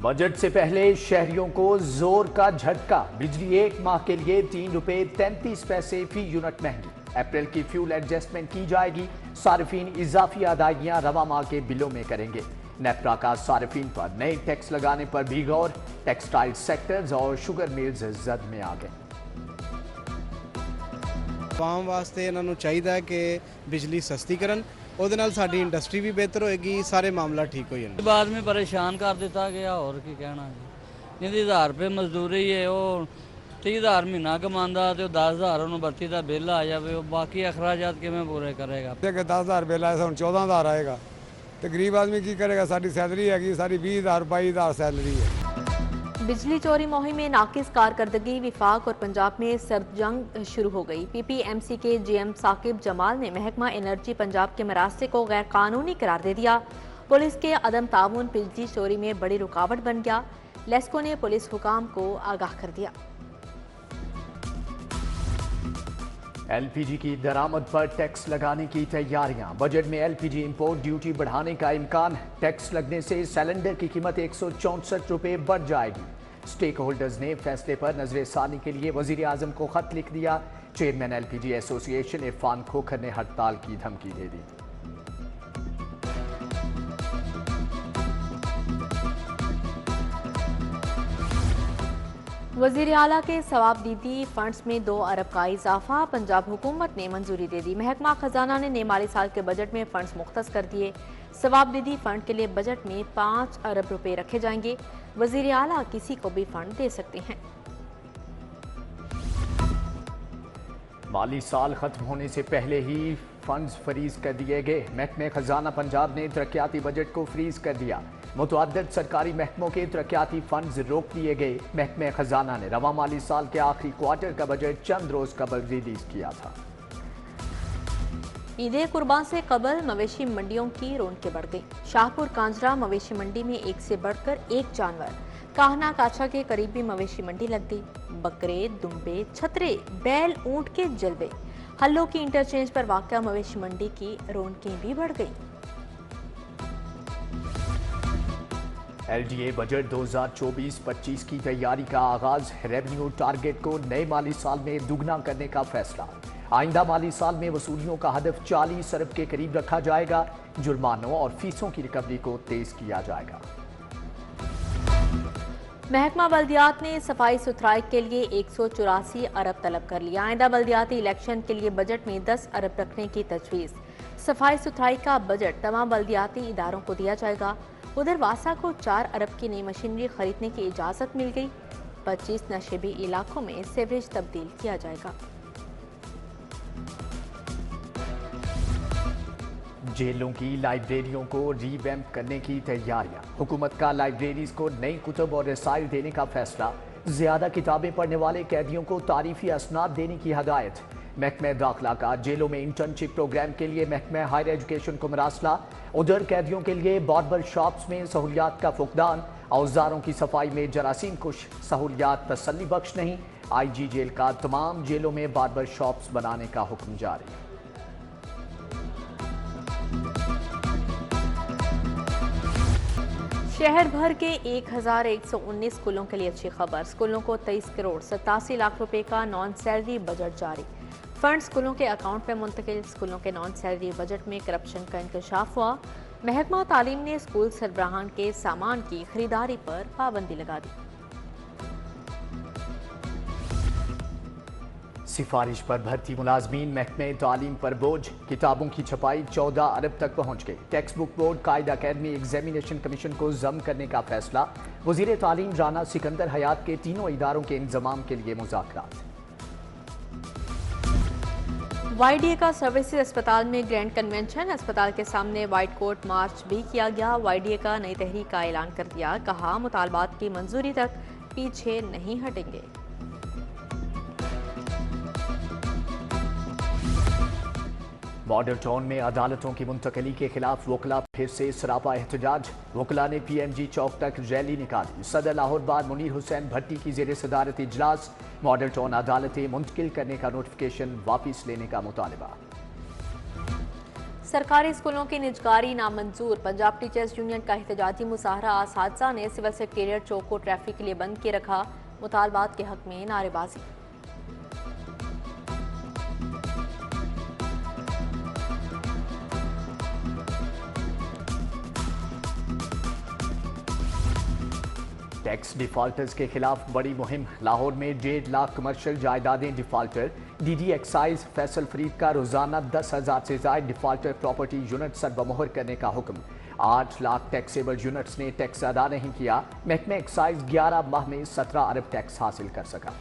Budget से पहले शहरियों को जोर का झटका। बिजली 1 माह के लिए ₹3.33 फी यूनिट महंगी। अप्रैल की फ्यूल एडजस्टमेंट की जाएगी। सार्फिन इजाफी अदायगियां रवा माह के बिलों में करेंगे। नेप्रा का सार्फिन पर नए टैक्स लगाने पर भी गौर। टेक्सटाइल सेक्टर्स और शुगर मिल्स जद में आ गए। आवाम वास्ते इन्हां नूं चाहीदा है कि बिजली सस्ती करन, ਉਹਦੇ ਨਾਲ ਸਾਡੀ ਇੰਡਸਟਰੀ ਵੀ ਬਿਹਤਰ ਹੋਏਗੀ, ਸਾਰੇ ਮਾਮਲਾ ਠੀਕ ਹੋ ਜਾਣਗੇ। बाद में परेशान कर दिता गया और की कहना जी जिंदी 1000 रुपये मजदूरी है वो 30,000 महीना कमांदा तो 10,000 ਉਹਨੂੰ ਬੱਤੀ ਦਾ ਬਿੱਲ ਆ ਜਾਵੇ ਉਹ ਬਾਕੀ ਅਖਰਾਜਾਤ ਕਿਵੇਂ ਪੂਰੇ ਕਰੇਗਾ। ਕਿ 10,000 ਬਿੱਲ ਆਇਆ ਹੁਣ 14,000 ਆਏਗਾ ਤੇ ਗਰੀਬ ਆਦਮੀ ਕੀ ਕਰੇਗਾ। ਸਾਡੀ ਸੈਲਰੀ ਹੈਗੀ ਸਾਰੀ 20,000 22,000 सैलरी है। बिजली चोरी मुहिम में नाकिस कारकर्दगी। विफाक और पंजाब में सर्द जंग शुरू हो गई। PPMC के GM साकिब जमाल ने महकमा एनर्जी पंजाब के मरास्ते को गैर कानूनी करार दे दिया। पुलिस के अदम ताउन बिजली चोरी में बड़ी रुकावट बन गया। लेस्को ने पुलिस हुकाम को आगाह कर दिया। LPG की दरामद पर टैक्स लगाने की तैयारियां। बजट में LPG इंपोर्ट ड्यूटी बढ़ाने का इम्कान। टैक्स लगने से सिलेंडर की कीमत ₹164 बढ़ जाएगी। स्टेक होल्डर्स ने फैसले पर नजरसानी के लिए वजीर आजम को खत लिख दिया। Chairman LPG association Irfan Khokhar ने हड़ताल की धमकी दे दी। वजीर आला के सवाबदीदी फंड्स में 2 अरब का इजाफा। पंजाब हुकूमत ने मंजूरी दे दी। महकमा खजाना ने नए माली साल के बजट में फंड्स मुख्तस कर दिए। सवाबदीदी फंड के लिए बजट में 5 अरब रुपए रखे जाएंगे। वजीर आला किसी को भी फंड दे सकते हैं। माली साल खत्म होने से पहले ही फंड्स फ्रीज कर दिए गए। महकमे खजाना पंजाब ने तरक्याती बजट को फ्रीज कर दिया। मुतअद्दिद सरकारी महकमों के तरक्याती फंड्स रोक दिए गए। महकमे खजाना ने रवा माली साल के आखिरी क्वार्टर का बजट चंद रोज कबल रिलीज किया था। ईद कुर्बान से कबल मवेशी मंडियों की रौनकें बढ़ गई। शाहपुर कांजरा मवेशी मंडी में एक से बढ़कर एक जानवर। काहना काछा के करीब भी मवेशी मंडी लग गई। बकरे, दुम्बे, छतरे, बैल, ऊंट के जलवे। हल्लों की इंटरचेंज पर वाक़या मवेशी मंडी की रौनकें भी बढ़ गई। LDA बजट 2024-25 की तैयारी का आगाज। रेवेन्यू टारगेट को नए माली साल में दुगना करने का फैसला। आइंदा माली साल में वसूलियों का हदफ 40 अरब के करीब रखा जाएगा। जुर्मानों और फीसों की रिकवरी को तेज किया जाएगा। महकमा बल्दियात ने सफाई सुथराई के लिए 184 अरब तलब कर लिया। आइंदा बल्दियाती इलेक्शन के लिए बजट में 10 अरब रखने की तजवीज़। सफाई सुथराई का बजट तमाम बल्दियाती इदारों को दिया जाएगा। उधर वासा को 4 अरब की नई मशीनरी खरीदने की इजाज़त मिल गई। 25 नशेबी इलाकों में सीवरेज तब्दील किया जाएगा। जेलों की लाइब्रेरियों को रीवैम्प करने की तैयारियां। हुकूमत का लाइब्रेरीज को नई कुतुब और रसाइल देने का फैसला। ज्यादा किताबें पढ़ने वाले कैदियों को तारीफी असनाद देने की हदायत। महकमे दाखिला का जेलों में इंटर्नशिप प्रोग्राम के लिए महकमे हायर एजुकेशन को मरासला। उधर कैदियों के लिए बार्बर शॉप्स में सहूलियात का फुकदान। औजारों की सफाई में जरासीम कुश सहूलियात तसल्ली बख्श नहीं। IG जेल का तमाम जेलों में बार्बर शॉप्स बनाने का हुक्म जारी। शहर भर के 1119 स्कूलों के लिए अच्छी खबर। स्कूलों को 23 करोड़ 87 लाख रुपए का नॉन सैलरी बजट जारी। फंड स्कूलों के अकाउंट में मुंतकिल। स्कूलों के नॉन सैलरी बजट में करप्शन का इंकशाफ हुआ। महकमा तालीम ने स्कूल सरबराहान के सामान की खरीदारी पर पाबंदी लगा दी। सिफारिश पर भर्ती मुलाजमीन महकमे तालीम पर बोझ। किताबों की छपाई 14 अरब तक पहुंच गई। टेक्स्ट बुक बोर्ड कायद अकेडमी एग्जामिनेशन कमीशन को जम करने का फैसला। वजीर तालीम राना सिकंदर हयात के तीनों इदारों के इंतजाम के लिए मुज़ाकरात। YDA का सर्विसेज अस्पताल में ग्रैंड कन्वेंशन। अस्पताल के सामने वाइट कोट मार्च भी किया गया। YDA का नई तहरीक का ऐलान कर दिया। कहा मुतालबात की मंजूरी तक पीछे नहीं हटेंगे। मॉडल टाउन में अदालतों की मुंतकली के खिलाफ वकला फिर से सरापा एहतजाज। वकला ने PMG चौक तक रैली निकाली। सदर लाहौर बाद मुनीर हुसैन भट्टी की जेर सदारत इजलास। मॉडल टाउन अदालतें मुंतकिल करने का नोटिफिकेशन वापस लेने का मुतालबा। सरकारी स्कूलों की निजकारी नामंजूर। पंजाब टीचर्स यूनियन का एहतजाजी मुजाहरा असातिज़ा ने सिविल सेक्रेटेरिएट चौक को ट्रैफिक के लिए बंद किए रखा। मुतालबात के हक में नारेबाजी। टैक्स डिफॉल्टर्स के खिलाफ बड़ी मुहिम। लाहौर में 1.5 लाख कमर्शियल जायदादें defaulter. DD excise Faisal Farid का रोजाना 10,000 से ज्यादा डिफॉल्टर प्रॉपर्टी यूनिट सरबमोहर करने का हुक्म। 8 लाख टैक्सेबल यूनिट्स ने टैक्स अदा नहीं किया। महकमे एक्साइज 11 माह में 17 अरब टैक्स हासिल कर सका।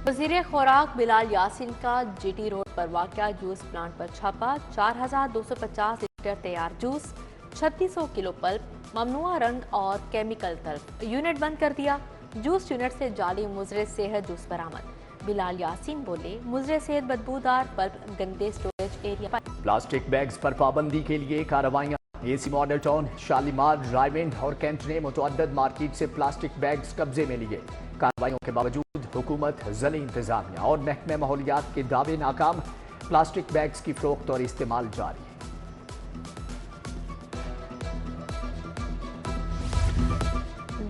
वज़ीर खुराक बिलाल यासीन का जीटी रोड पर वाक़या जूस प्लांट पर छापा। 4,250 लीटर तैयार जूस, 3600 किलो पल्प, ममनुआ रंग और केमिकल तल्फ। यूनिट बंद कर दिया। जूस यूनिट से जाली मुजरे सेहत जूस बरामद। बिलाल यासीन बोले, मुजरे सेहत बदबूदार पल्प गंदे स्टोरेज एरिया पर। प्लास्टिक बैग्स पर पाबंदी के लिए कार्रवाइयां। AC model town, Shalimar, Raiwind और कैंट ने मुतअद्दिद मार्केट से प्लास्टिक बैग्स कब्जे में लिए। कार्रवाइयों के बावजूद हुकूमत, ज़िली इंतजामिया और महकमे माहौलियात के दावे नाकाम। प्लास्टिक बैग्स की फरोख्त और इस्तेमाल जारी।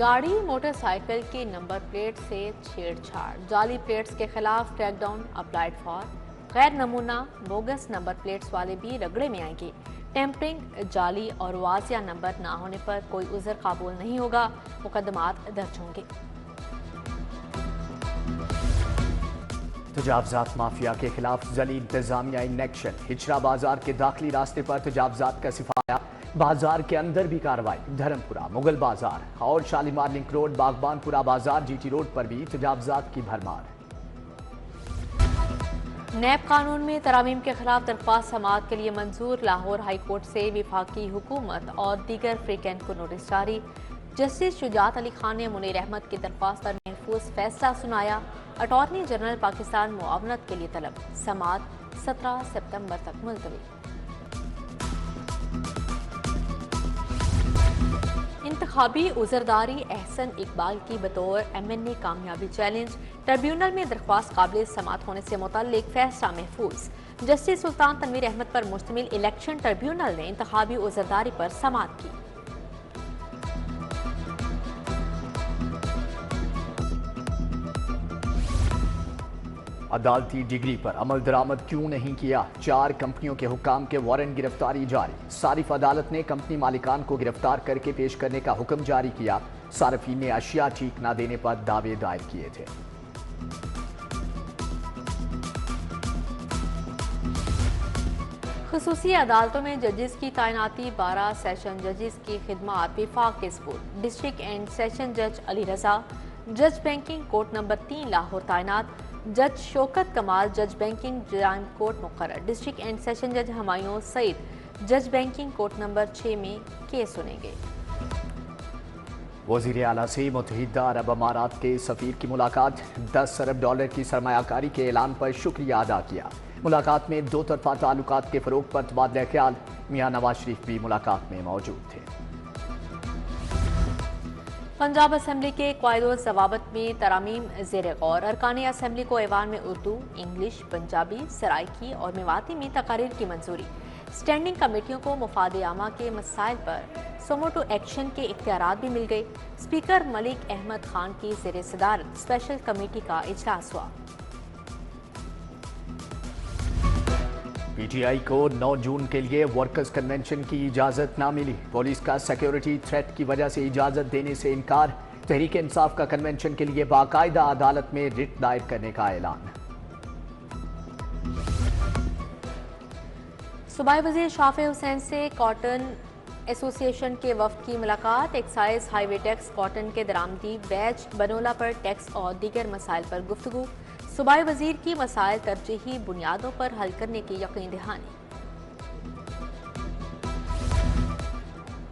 गाड़ी मोटरसाइकिल की नंबर प्लेट से छेड़छाड़। जाली प्लेट्स के खिलाफ क्रैकडाउन अप्लाइड फॉर। गैर नमूना बोगस नंबर प्लेट्स वाले भी रगड़े में आएंगे। टेम्परिंग, जाली और वाजिया नंबर ना होने पर कोई उज़र काबूल नहीं होगा। मुकदमात दर्ज होंगे। तजावजात माफिया के खिलाफ ज़िली इंतजामिया इन एक्शन। हिजरा बाजार के दाखिली रास्ते पर तजावजात का सिफाया। बाजार के अंदर भी कार्रवाई। धर्मपुरा, मुगल बाजार और शालीमार लिंक रोड, बागबानपुरा बाजार, जीटी रोड पर भी तजावजात की भरमार। नैब कानून में तरामीम के खिलाफ दरख्वास्त समाअत के लिए मंजूर। लाहौर हाई कोर्ट से विफाकी हुकूमत और दीगर फ्रीकैंट को नोटिस जारी। जस्टिस शुजात अली खान ने मुनीर अहमद की दरख्वास्त पर महफूज फैसला सुनाया। अटॉर्नी जनरल पाकिस्तान मुआवनत के लिए तलब। समाअत 17 सितंबर तक मुलतवी। इंतखाबी उज़रदारी एहसन इकबाल की बतौर MNA कामयाबी चैलेंज। ट्रिब्यूनल में दरख्वास्त काबिल समाअत होने से मुतल्लिक फैसला महफूज। जस्टिस सुल्तान तनवीर अहमद पर मुश्तमिल इलेक्शन ट्रिब्यूनल ने इंतखाबी उज़रदारी पर समाअत की। अदालती डिग्री पर अमल दरामद क्यों नहीं किया? 4 कंपनियों के हुक्काम के वारंट गिरफ्तारी जारी। सारिफ अदालत ने कंपनी मालिकान को गिरफ्तार करके पेश करने का हुक्म जारी किया। सार्फिन ने अशिया ठीक न देने पर दावे दायर किए थे। खुसूसी अदालतों में जजेस की तैनाती। 12 सेशन जजेस की खिदमात विफाक के स्पूल। डिस्ट्रिक्ट एंड सेशन जज अली रजा, जज बैंकिंग कोर्ट नंबर 3 लाहौर तैनात। जज शौकत कमाल, जज बैंकिंग जराइम कोर्ट मुकर्रर। डिस्ट्रिक्ट एंड सेशन जज हमायूं सईद, जज बैंकिंग कोर्ट नंबर 6 में केस सुनेंगे। वज़ीर आला से मुत्तहिदा अरब अमारात के सफ़ीर की मुलाकात। 10 अरब डॉलर की सरमायाकारी के ऐलान पर शुक्रिया अदा किया। मुलाकात में दो तरफा ताल्लुकात के फ़रोग़ पर तबादला ख्याल। मियां नवाज शरीफ भी मुलाकात में मौजूद थे। पंजाब असम्बली के क़वाइद ज़वाबित में तरामीम ज़ेर गौर। अरकान असम्बली को ऐवान में उर्दू, इंग्लिश, पंजाबी, सराइकी और मेवाती में तकारीर की मंजूरी। स्टैंडिंग कमेटियों को मुफाद आमा के मसाइल पर सोमो टू एक्शन के इख्तियारात भी मिल गए। स्पीकर मलिक अहमद खान की ज़ेर सदारत स्पेशल कमेटी का इजलास हुआ। PTI को 9 जून के लिए वर्कर्स कन्वेंशन की इजाज़त ना मिली। पुलिस का सिक्योरिटी थ्रेट की वजह से इजाज़त देने से इनकार। तहरीक इंसाफ का कन्वेंशन के लिए बाकायदा अदालत में रिट दायर करने का ऐलान। सूबाई वज़ीर शाफे हुसैन से कॉटन एसोसिएशन के वफ्द की मुलाकात। एक्साइज, हाईवे टैक्स, कॉटन के दरामदी, बैच, बनोला पर टैक्स और दीगर मसाइल पर गुफ्तगू। सूबाई वज़ीर की मसाइल तरजीही बुनियादों पर हल करने की यकीन दहानी।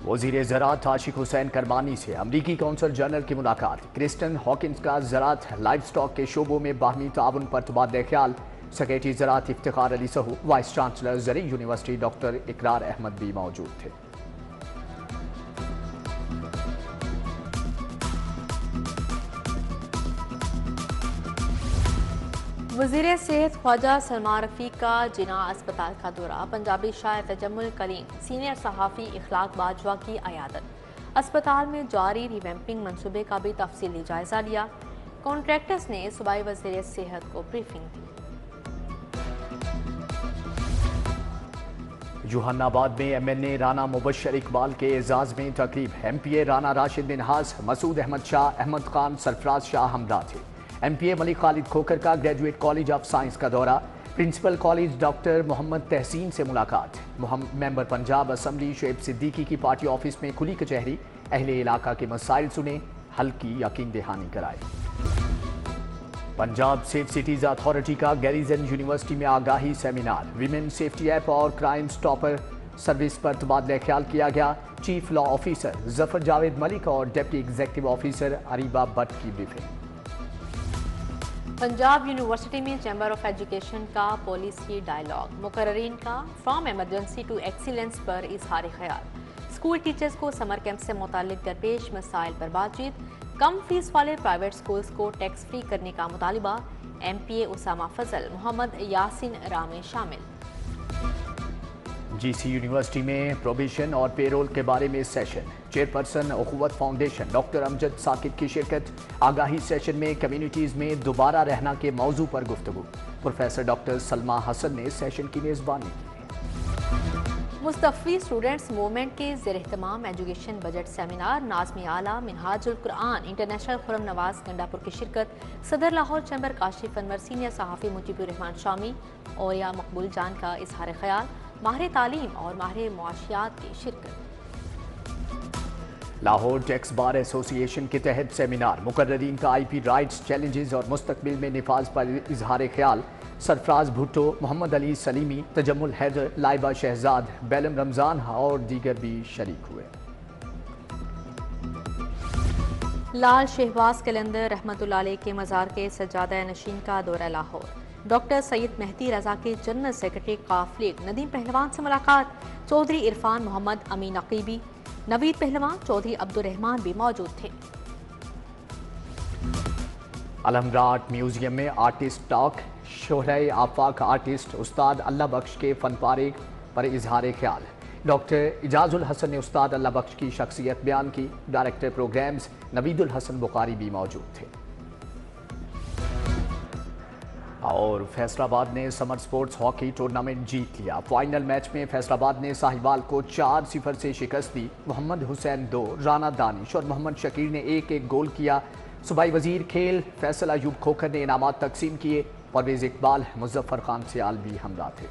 वज़ीर ज़राअत आशिक हुसैन करमानी से अमरीकी कौंसल जनरल की मुलाकात। क्रिस्टन हॉकिंस का ज़राअत लाइव स्टॉक के शोबों में बाहमी ताउन पर तबादला ख्याल। सेक्रेटरी ज़राअत इफ्तिखार अली सहू, वाइस चांसलर ज़री यूनिवर्सिटी डॉक्टर इकरार अहमद भी मौजूद थे। वज़ीर सेहत ख्वाजा सलमान रफ़ीक का जिना अस्पताल का दौरा, पंजाबी शायर तजम्मुल कलीम, सीनियर सहाफ़ी इखलाक बाजवा की अयादत। अस्पताल में जारी रिवैम्पिंग मंसूबे का भी तफसीली जायजा लिया। कॉन्ट्रैक्टर्स ने सूबाई वज़ीर सेहत को ब्रीफिंग दी। जहानाबाद में MNA राना मुबशर इकबाल के एजाज में तकरीब। MPA राना राशिद मिनहास, मसूद अहमद शाह, अहमद खान, सरफराज शाह हमरा थे। MPA मलिक खालिद खोखर का ग्रेजुएट कॉलेज ऑफ साइंस का दौरा, प्रिंसिपल कॉलेज डॉक्टर मोहम्मद तहसीन से मुलाकात। मेंबर पंजाब असम्बली शुएब सिद्दीकी की पार्टी ऑफिस में खुली कचहरी, अहले इलाका के मसाइल सुने, हल की यकीन दहानी कराई। पंजाब सेफ सिटीज अथॉरिटी का गैरिजन यूनिवर्सिटी में आगाही सेमिनार, विमेन सेफ्टी ऐप और क्राइम स्टॉपर सर्विस पर तबादला ख्याल किया गया। Chief law officer Zafar Javed Malik और deputy executive officer Areeba Bhatt की ब्रीफिंग। पंजाब यूनिवर्सिटी में चैम्बर ऑफ एजुकेशन का पॉलिसी डायलॉग, मुकर्ररीन का फ्रॉम एमरजेंसी टू एक्सीलेंस पर इजहार ख्याल। स्कूल टीचर्स को समर कैंप से मुतालिक दरपेश मसाइल पर बातचीत। कम फीस वाले प्राइवेट स्कूल्स को टैक्स फ्री करने का मुतालिबा। MPA उसामा फजल, मोहम्मद यासिन रामे शामिल। GC यूनिवर्सिटी में प्रोबेशन और पेरोल के बारे में session, chairperson Ukhuwat foundation doctor Amjad Saqib की शिरकत। आगाही सेशन में कम्युनिटीज़ में दोबारा रहना के मौजू पर गुफ्तगू। प्रोफेसर डॉक्टर सलमा हसन ने सेशन की मेज़बानी की। मुस्तफ़ी स्टूडेंट्स मूवमेंट के ज़ेर-एहतमाम एजुकेशन बजट सेमिनार, नाज़मी आला मिनहाजुल कुरान इंटरनेशनल खुरम नवाज गंडापुर की शिरकत। सदर लाहौर चैम्बर काशिफ अनवर, सीनियर सहाफ़ी मुजीबुर रहमान शामी और या मकबूल जान का इजहार ख्याल। माहिर तालीम और माहिर मुआशियात की शिरकत। लाहौर टैक्स बार एसोसिएशन के तहत सेमिनार, मुकर्ररीन का IP राइट्स चैलेंजेस और मुस्तकबिल में निफाज पर इजहार ख्याल। सरफराज भुट्टो, मोहम्मद अली सलीमी, तजम्मुल हैदर, लाइबा शहजाद, बेलम रमजान और दीगर भी शरीक हुए। लाल शहबाज कलंदर रहमतुल्लाह अलैह के मज़ार के सज्जादा नशीन का दौरा लाहौर। डॉक्टर सैयद मेहदी रजा के जनरल सेक्रेटरी काफिले नदीम पहलवान से मुलाकात। चौधरी इरफान मोहम्मद, अमीन अकीबी, नवीद पहलवान, चौधरी अब्दुर्रहमान भी मौजूद थे। अलहमरा आर्ट म्यूजियम में आर्टिस्ट टॉक, शोहरे आफाक आर्टिस्ट उस्ताद अल्लाह बख्श के फन पारे पर इजहार ख्याल। डॉक्टर इजाजुल हसन ने उस्ताद अल्लाह बख्श की शख्सियत बयान की। डायरेक्टर प्रोग्राम्स नवीदुल हसन बुखारी भी मौजूद थे। और फैसलाबाद ने समर स्पोर्ट्स हॉकी टूर्नामेंट जीत लिया। फाइनल मैच में फैसलाबाद ने साहिवाल को 4-0 से शिकस्त दी। मोहम्मद हुसैन 2, राना दानिश और मोहम्मद शकीर ने 1-1 गोल किया। सूबाई वजीर खेल फैसल अयूब खोखर ने इनामात तकसीम किए। परवेज इकबाल, मुजफ्फर खान सियाल भी हमरा थे।